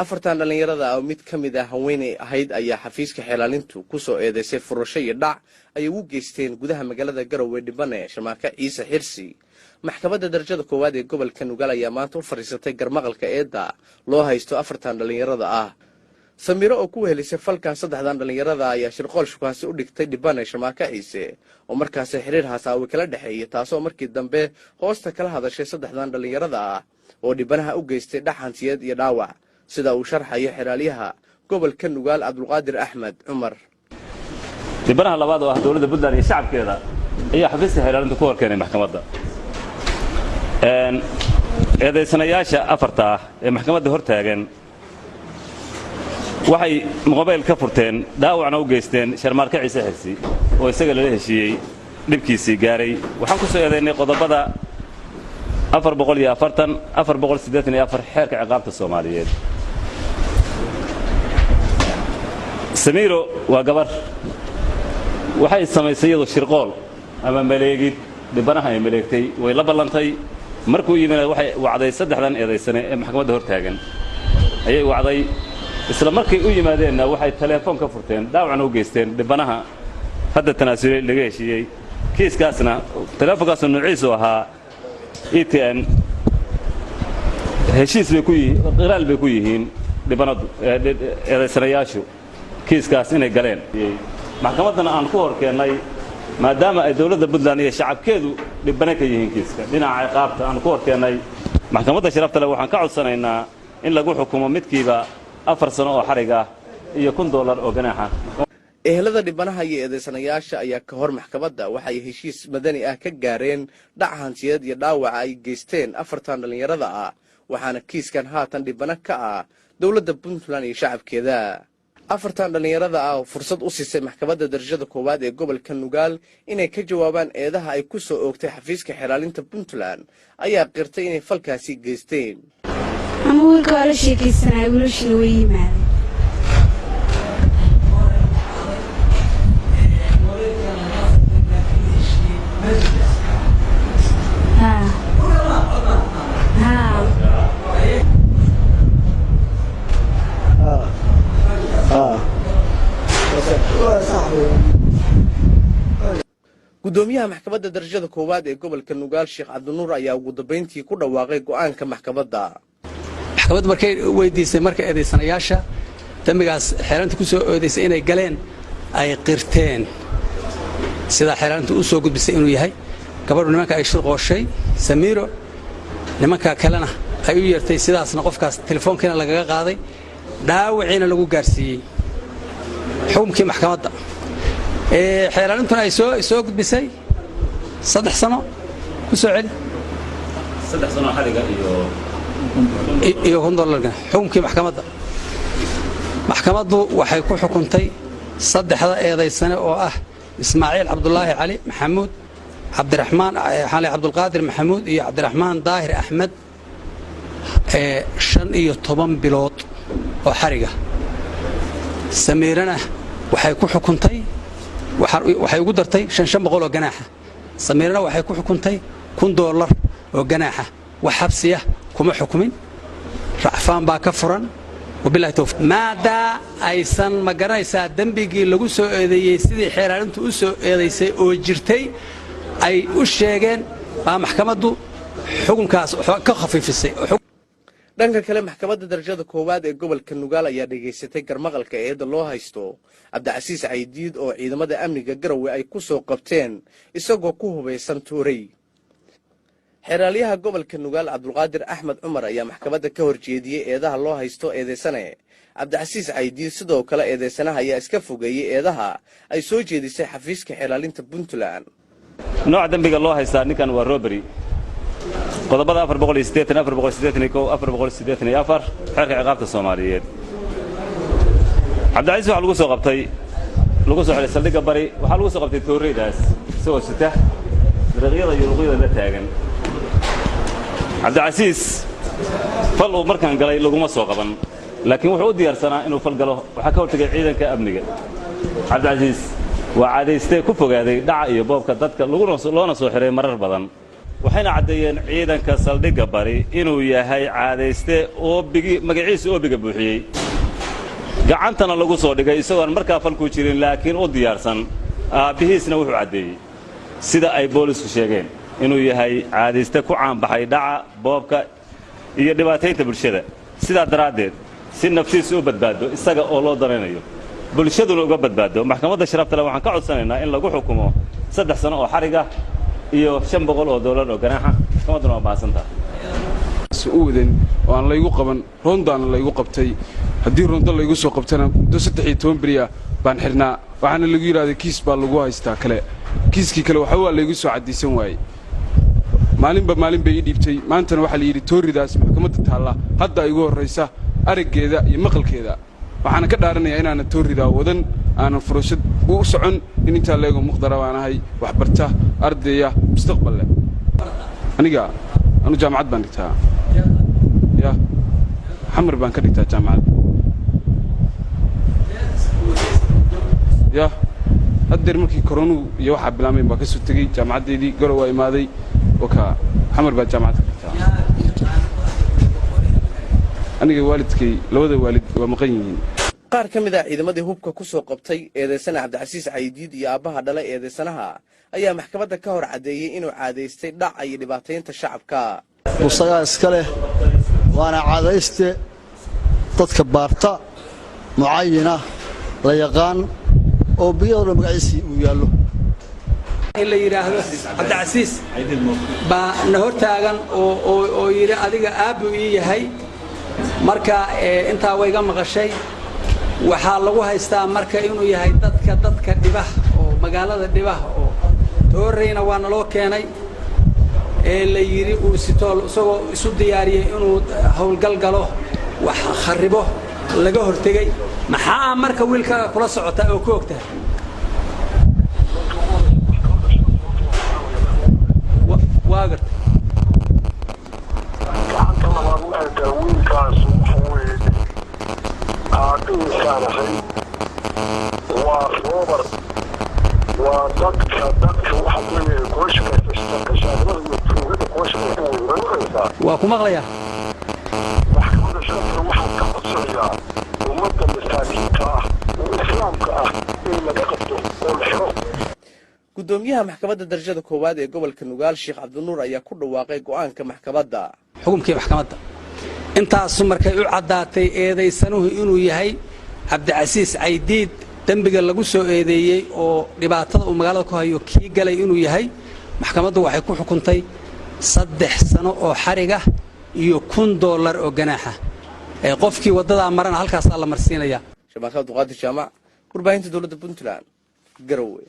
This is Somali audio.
afartan dhalinyarada oo mid ka mid ah haweeney ahayd ayaa xafiiska xeelaalintu ku soo eedeysay furasho iyo dhac ay ugu geysteen gudaha magaalada Garowe Dhibane Shamaaka Ciise Xirsi. maxkamadda darajada koowaad ee gobolka Nugaal ayaa maanta u fariisatay garmaqalka eeda loo haysto afartan dhalinyarada ah. Samiro oo ku wehelisay falkan saddexdan dhalinyarada ayaa shirqool shukaansi u dhigtay Dhibane Shamaaka Ciise oo markaas xiriir haasawi kala dhaxeeyay taasoo markii dambe hoosta kala hadashay saddexdan dhalinyarada ah oo Dhibanaha u geystay dhaxantiyeed iyo dhaawac. sida uu sharxayo xiraaliyaha gobolka Nugaal Abdulqaadir Axmed Cumar. Dhibanaha labaad oo ah dawladda Puntland iyo shacabkeeda ayaa xafiiska xeelaalinta ku horkeenay maxkamadda. eedeysanayaasha afarta ah ee maxkamadda hortaagan waxay mobil ka furteen dhaawacna u geysteen Sharmaarka Ciise Xirsi oo isaga la heshiiyay dhibkiisii gaaray. waxaan ku soo eedeynay qodobada 440 484 xeerka ciqaabta Soomaaliyeed. Samiro waa gabar waxay samaysay iyadoo shirqool ama maleegid Dhibanaha ay maleegtay way la ballantay markuu yimid waxay wacday saddexdan eedeysane ee maxkamadda hortaagan ayay wacday isla markii u yimaadeenna waxay telefoon ka furteen dhaawacna u geysteen Dhibanaha hadda tanaasulay laga heshiiyay kiiskaasna telefoonkaas nuuciisu ahaa ETN heshiis bay ku yihiin qiraal bay ku yihiin Dhibanadu eedeysanayaashu kiiskaas inay galeen maxkamaddana aan ku horkeenay maadaama ay dawladda Puntland iyo shacabkeedu Dhibane ka yihiin kiiska dhinaca ciqaabta aan ku horkeenay maxkamadda sharafta leh waxaan ka codsanaynaa in lagu xukumo midkiiba 4 sano oo xarig ah iyo $1 oo ganaaxa. ehelada Dhibanaha iyo eedeysanayaasha ayaa ka hor maxkamadda waxay heshiis madani ah ka gaareen dhac hantiyeed iyo dhaawac ay geysteen afartan dhalinyarada ah waxaana kiiskan haatan Dhibane ka ah dawladda Puntland iyo shacabkeeda. afartan dhalinyarada ah oo fursad u siisay maxkamadda darajada koowaad ee gobolka Nugaal inay ka jawaabaan eedaha ay ku soo oogtay xafiiska xeelaalinta Puntland ayaa qirtay inay falkaasi geysteen. amuurka wala sheekaysanay wiilashii way yimaadeen gudoomiyaha maxkamadda darajada koowaad ee gobolka Nugaal Sheekh Cabdinuur ayaa ugu dambeyntii ku dhawaaqay go'aanka maxkamadda. maxkamaddu markay weydiisay marka eedeysanayaasha dambigaas xeelaalinta ku soo eedeysay inay galeen ay qirteen sida xeelaalinta u soo gudbisay inuu yahay gabadhu nimanka ay shirqooshay Samiro nimanka kalena ay u yeertay sidaasna qofkaas telefoonkiina lagaga qaaday dhaawiciina lagu gaarsiiyay xukunkii maxkamadda xeelaalintuna ay soo gudbisay 3 sano ku soo celi 3 sano xariga iyo $100 xukunkii maxkamaddu waxay ku xukuntay saddexda eedeysane oo ah Ismaaciil Cabdullaahi Cali Maxamuud Cabdiraxmaan Xali Cabdulqaadir Maxamuud iyo Cabdiraxmaan Daahir Axmed 15 bilood oo xariga. Samirana waxay ku xukuntay waxay ugu dartay 500 oo ganaaxa. Samirana waxay ku xukuntay $1 oo ganaaxa wax xabsiya kuma xukumin racfaan baa ka furan wabillahi tawfiiq. maada aysan magaranaysaa dambigii lagu soo eedeeyay sidii xeelaalintu u soo eedeysay oo jirtay ay u sheegeen baa maxkamaddu xukunkaas ka khafiifisay. dhanka kale maxkamadda darajada koowaad ee gobolka Nugaal ayaa dhageysatay garmaqalka eeda loo haysto Cabdicasiis Caydiid oo ciidamada amniga Garowe ay ku soo qabteen isagoo ku hubeysan tuuray. xeelaalyaha gobolka Nugaal Abdulqaadir Axmed Cumar ayaa maxkamadda ka horjeediyay eedaha loo haysto eedeysane Cabdicasiis Caydiid sidoo kale eedeysanaha ayaa iska fogeeyay eedaha ay soo jeedisay xafiiska xeelaalinta Puntland. nooca dambiga loo haystaa ninkan waa robbery qodobada 480 484 xeerka ciqaabta Soomaaliyeed. Cabdicasiis waxa lagu soo qabtay lagu soo xilay saldhigga bari waxa lagu soo qabtay tooreydaas soo sita dariiqyada iyo luqyada la taagan. Cabdicasiis fal uu markaan galay laguma soo qaban laakiin wuxuu u diyaarsanaa inuu fal galo waxa ka hortagay ciidanka amniga. Cabdicasiis waa caadaystay ku fogaaday dhaca iyo boobka dadka loona soo xiray marar badan waxayna caddeeyeen ciidanka saldhigga bari inuu yahay caadayste magaciisa oobiga buuxiyey gacantana lagu soo dhigay isagoon markaa falku jirin laakiin u diyaarsan aabbihiisna wuxuu caddeeyey sida ay boolisku sheegeen inuu yahay caadayste ku caanbaxay dhaca boobka iyo dhibaataynta bulshada sidaa daraaddeed si naftiisu u badbaado isaga oo loo danaynayo bulshaduna uga badbaado maxkamadda sharafta leh waxaan ka codsanaynaa in lagu xukumo 3 sano oo xariga iyo $500 oo ganaaxa maxkamadduna waa mahadsantahay su'uudan oo aan laygu qaban roondaana laygu qabtay haddii roonda laygu soo qabtana muddo 13 beri ah baan xirnaa waxaana lagu yidhaahday kiis baa lagu haystaa kale kiiskii kale waxa waa laygu soo caddiisan waayey maalinba maalin bay ii dhiibtay maantana waxaa la yidhi tooridaas maxkamadda taalla hadda igu horraysa araggeeda iyo maqalkeeda waxaana ka dhaaranayaa inaanan tooridaa wadan aanan furashad u socon in intaa leego muqdara baan ahay waxbarta ardaya mustaqbal leh anu jaamacad baan dhigtaa ya xamar baan ka dhigtaa jaamacad ya haddeer markii koronuhu iyo waxaa bilaameen baa ka soo tegey jaamacaddeedii garow waa imaaday waka xamar baa jaamacad ka dhigtaa aniga waalidkay labada waalid waa maqan yihiin qaar ka mid ah ciidamadii hubka ku soo qabtay eedeysana cabdicasiis caydiid iyo aabbaha dhalay eedeysanaha ayaa maxkamadda ka hor caddeeyey inuu caadaystay dhaca iyo dhibaataynta shacabka isagaa iska leh waana caadayste dadka baarta mucayina la yaqaan oo biyadoo magaciisii uu yaallo in la yidhaahdo cabdicasiis baa na hor taagan oo yidhi adiga aabbu ii yahay marka intaa wayga maqashay waxaa lagu haystaa marka inuu yahay dadka dhibah oo magaalada dhibah oo tooreyna waa naloo keenay la yidhi uu sitool isagoo isu diyaariyey inuu howlgal galo wax kharibo laga hortegey maxaa marka wiilkaaga kula socotaa oo ku ogtahay waa gartay وروبر وضدك وحوي كوش كشغله وتروح كوش واكو مغليا محكمة شرف waxaa ka codsanayaa ummadda masaakiinta ah oo islaamka ah in laga qabto oo la xiro gudoomiyaha maxkamadda darajada koowaad ee gobolka Nugaal Sheekh Cabdinuur ayaa ku dhawaaqay go'aanka maxkamadda xukunkii maxkamadda intaas markay u cadaatay eedeysanuhu inuu yahay cabdicasiis caydiid dambiga lagu soo eedeeyay oo dhibaatada uu magaalada ku hayo kii galay inuu yahay maxkamaddu waxay ku xukuntay 3 sano oo xariga iyo $1,000 oo ganaaxa qofkii wadada marana halkaas la marsiinaya shabakada duqaadi jaamac warbaahinta dawladda Puntland garowe